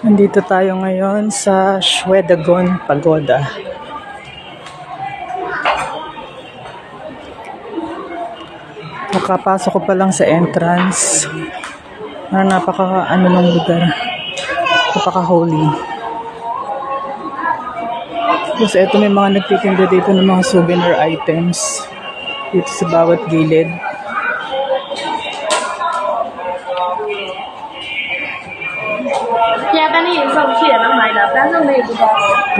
Nandito tayo ngayon sa Shwedagon Pagoda. Nakapasok ko pa lang sa entrance. Napaka ng lugar. Napaka-holy. Tapos eto may mga nagtitinda dito ng mga souvenir items. Dito sa bawat gilid.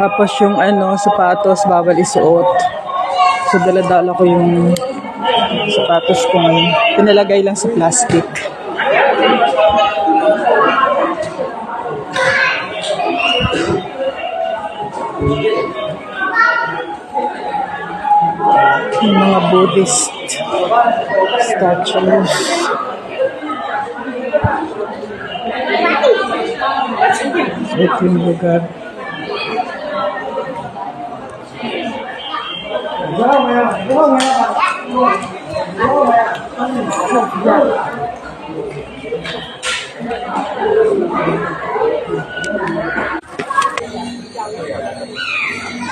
Tapos yung sapatos bawal isuot. So dala-dala ko yung sapatos ko ngayon. Pinalagay lang sa plastic. Yung mga Buddhist statues. Ito yung lugar.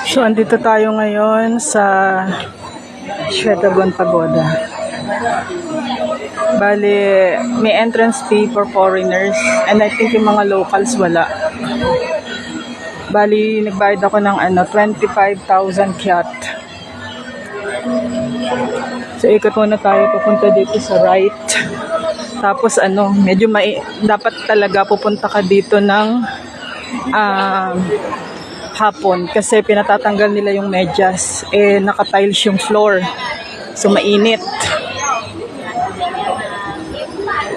So, andito tayo ngayon sa Shwedagon Pagoda. Bali, may entrance fee for foreigners and I think yung mga locals wala. Bali, nagbayad ako ng 25,000 kyat. So, ikot muna tayo papunta dito sa right. Tapos medyo dapat talaga pupunta ka dito ng hapon kasi pinatatanggal nila yung medyas. Naka-tiles yung floor. So, mainit.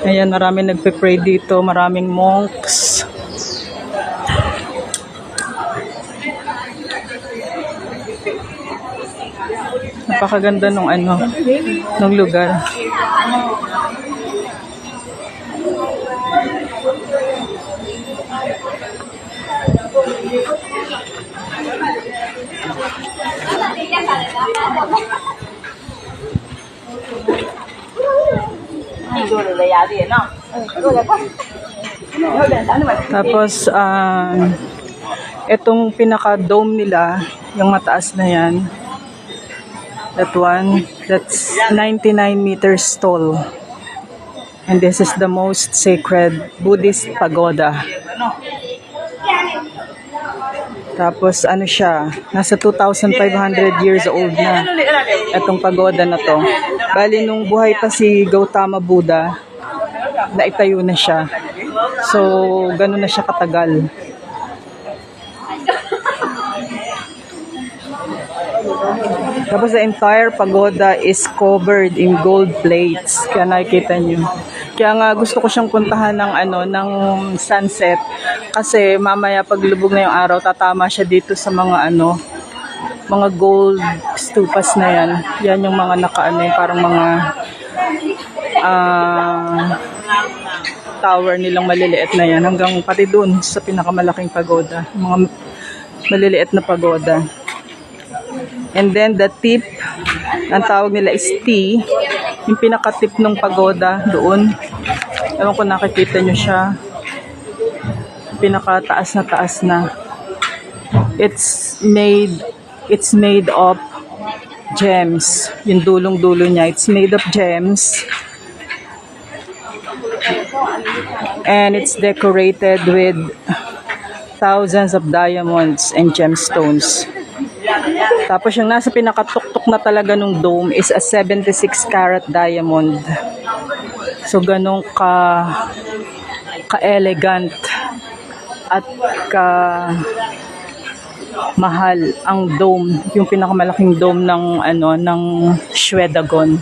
Ayan, maraming nagpe-pray dito. Maraming monks. Napakaganda nung nung lugar. Tapos itong pinaka-dome nila, yung mataas na yan, that's 99 meters tall. And this is the most sacred Buddhist pagoda. Tapos siya, nasa 2,500 years old na itong pagoda na to. Bali nung buhay pa si Gautama Buddha, naitayo na siya. So, ganun na siya katagal. Tapos the entire pagoda is covered in gold plates. Kaya nakikita nyo. Kaya nga gusto ko siyang puntahan ng sunset. Kasi mamaya paglubog na yung araw, tatama siya dito sa mga mga gold stupas na yan. Yan yung mga parang mga tower nilang maliliit na yan. Hanggang pati dun sa pinakamalaking pagoda. Mga maliliit na pagoda. And then the tip, ang tawag nila is T, yung pinaka-tip ng pagoda doon. Ewan ko nakikita nyo siya. Pinaka-taas na taas na. It's made of gems. Yung dulong-dulo niya, it's made of gems. And it's decorated with thousands of diamonds and gemstones. Tapos yung nasa pinakatuktok na talaga nung dome is a 76 carat diamond. So ganun ka-elegant at mahal ang dome, yung pinakamalaking dome ng Shwedagon.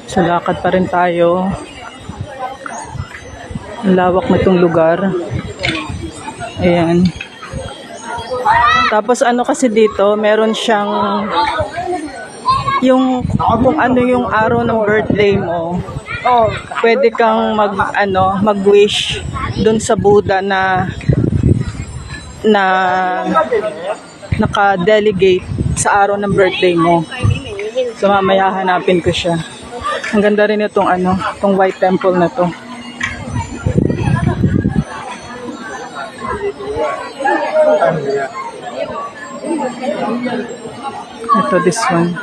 So lakad pa rin tayo. Ang lawak na itong lugar. Ayan. Tapos kasi dito, meron siyang kung yung araw ng birthday mo, pwede kang mag-wish dun sa Buddha na naka-delegate sa araw ng birthday mo. So mamaya hanapin ko siya. Ang ganda rin itong itong white temple na to. Ito, this one.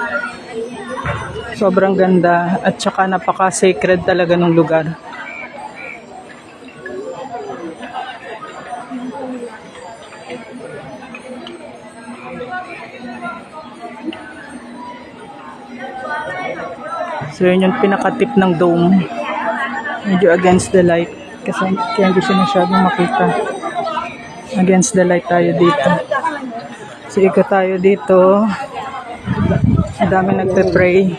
Sobrang ganda at saka napaka-sacred talaga ng lugar. So yun yung pinaka-tip ng dome. Medyo against the light. Kasi kaya hindi siya masyadong makita. Against the light tayo dito. So ikot tayo dito. Ang dami nagpe-pray.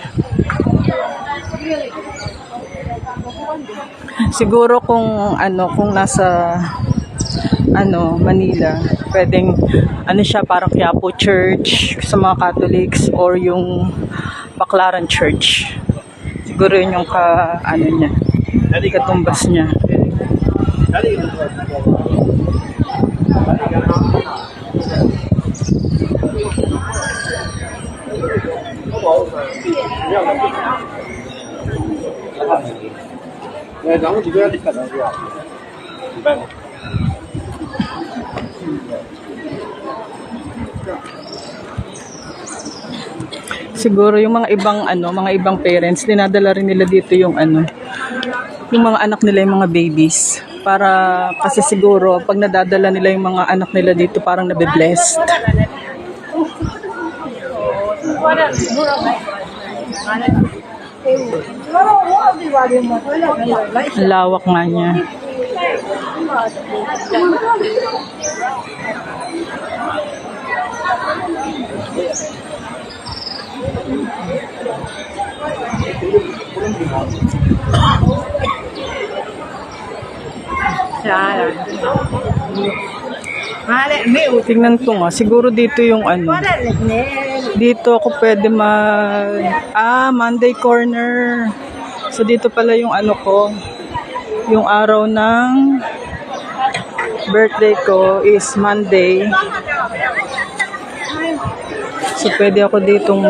Siguro kung nasa Manila, pwedeng siya parang Quiapo Church sa mga Catholics or yung Baclaran Church. Siguro yun yung niya, katumbas niya. Siguro yung mga ibang parents, dinadala rin nila dito yung mga anak nila, yung mga babies. Para kasi siguro pag nadadala nila yung mga anak nila dito, parang nabe-blessed. Lawak nga niya. Tingnan ko nga, siguro dito yung dito ako pwede Monday corner. So dito pala yung ko, yung araw ng birthday ko is Monday. So pwede ako ditong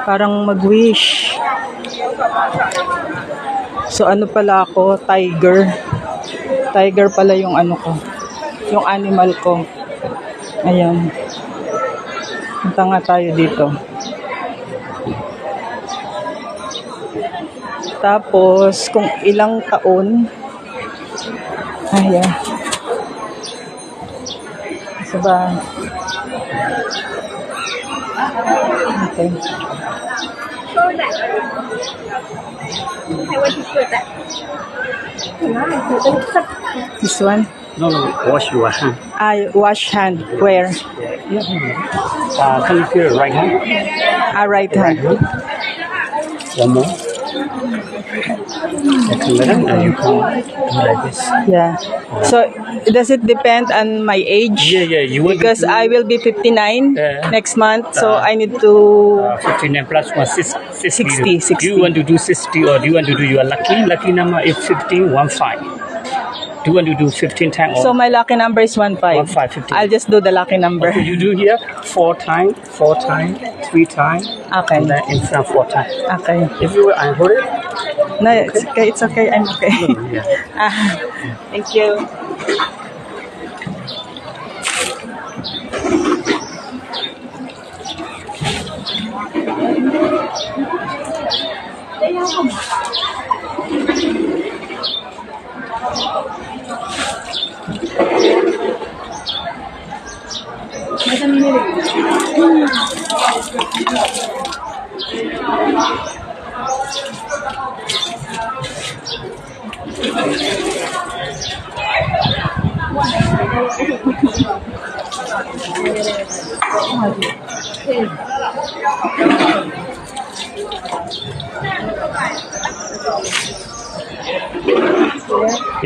parang mag-wish. So pala ako, tiger. Tiger pala yung ko, yung animal ko. Ayan. Punta nga tayo dito. Tapos, kung ilang taon, ayan. Saba. Okay. This one? No, wash your hand. Wash hand. Where? Can you feel right hand? Right hand. One more. And you can do like this. Yeah. So, does it depend on my age? Yeah. You want Because I will be 59 next month, so I need to 59 plus 1, 60. 60. Do you want to do 60 or do you want to do your lucky? Lucky number is 15, 1, 5. Do you want to do 15 times? So my lucky number is 15. 15. I'll just do the lucky number. Okay, you do here 4 times, 3 times, Okay. and then in front 4 times. Okay. If you I hold it. No, it's okay. It's okay. I'm okay. Yeah. Thank you.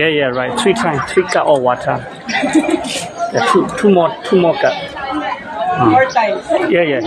Yeah, right. 3 times, 3 cup of water. Yeah, two more cup. 4 times. Yeah. Yeah.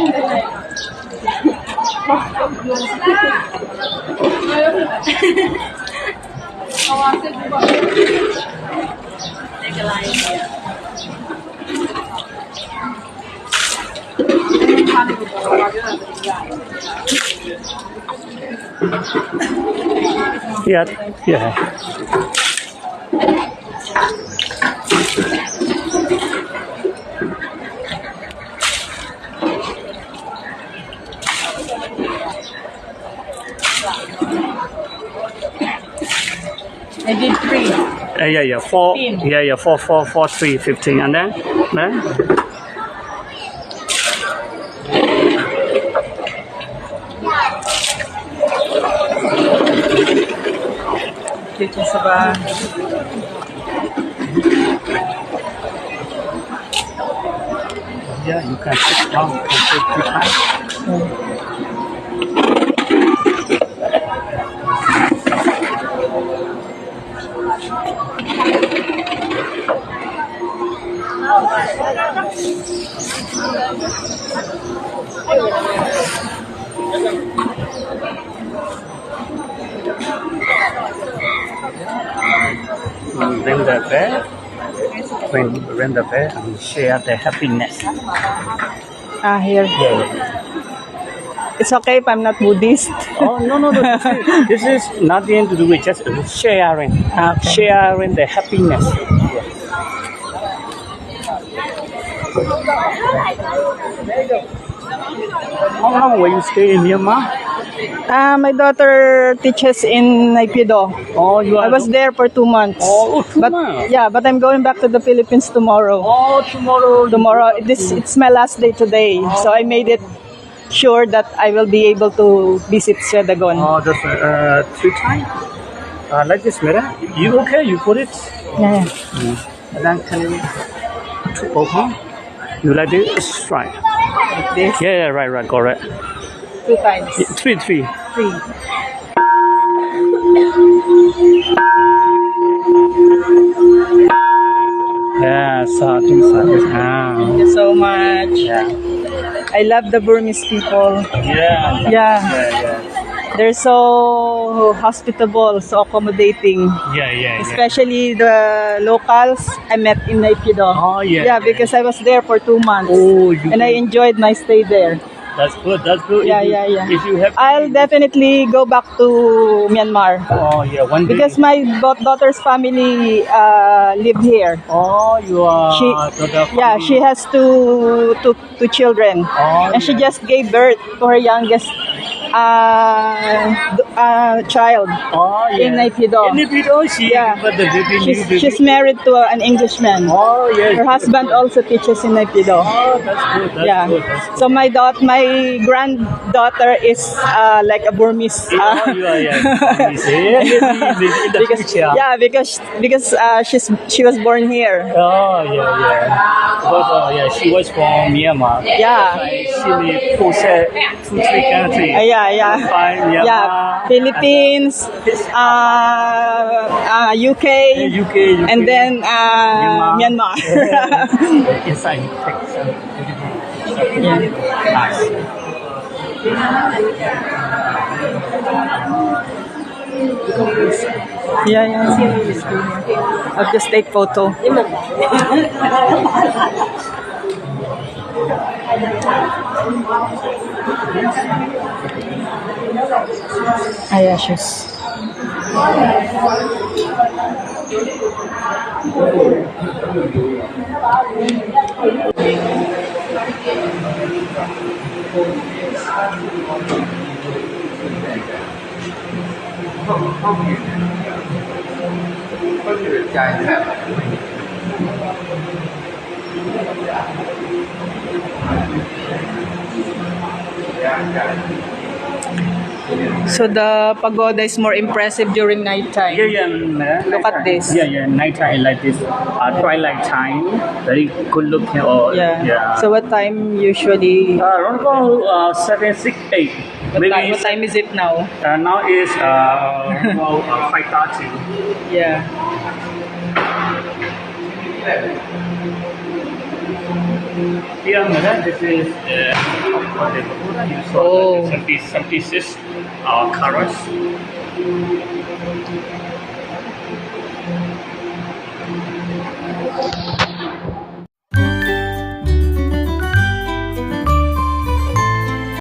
I did 3. Yeah, 4. 15. Yeah, 4, 3, 15. And then? Dito sa ba? Yeah, you can sit down. You can take your time. Ring the bell. Ring the bell and share the happiness. Here. Yeah. It's okay if I'm not Buddhist. Oh no. This is nothing to do with just sharing. Okay. Sharing the happiness. How long will you stay in Myanmar? My daughter teaches in Naypyidaw. Oh, you are. I was there for 2 months. Oh, 2 but months. yeah, but I'm going back to the Philippines tomorrow. Oh, tomorrow. Tomorrow, it's my last day today, so I made it sure that I will be able to visit Swedagon. Oh, just 3 times. Like this, Mira. You okay? You put it. Yeah. And then can you open? You like this? Right. Like this, Yeah, right, correct. 2 times. 3. 3. Yeah, Thank you so much. Yeah. I love the Burmese people. Yeah. Yeah, they're so hospitable, so accommodating. Yeah. Especially the locals I met in Naypyidaw. Oh, yeah. Yeah, because I was there for 2 months. Oh, you and I enjoyed my stay there. That's good. Yeah. If you have, I'll definitely go back to Myanmar Oh, yeah. One day. because my daughter's family live here. Oh, you are. Yeah, she has two children, Oh, and she yeah. just gave birth to her youngest child. Oh, yeah. in Naypyidaw. In Naypyidaw, she. Yeah. But the baby. She's married to an Englishman. Oh, yeah. Her husband also teaches in Naypyidaw. Oh, that's good. That's good. So my granddaughter is like a Burmese. Oh, you are. Yeah. Maybe in the future. Because she was born here. Oh, yeah. Because she was from Myanmar. Yeah. She lived for 2-3 countries. Yeah. Myanmar, Philippines, UK, UK, and then Myanmar. Inside, take some beautiful. Nice. Yeah. I'll just take photo. Shoes. So the pagoda is more impressive during nighttime. Yeah. Look at this. Yeah. Nighttime like this. Twilight time. Very good looking. Yeah. So what time usually? Around about 7, 6, 8. What time is it now? Now is 5:30. Yeah. Here, madam, this is what the pagoda. You saw Oh. some pieces are colors.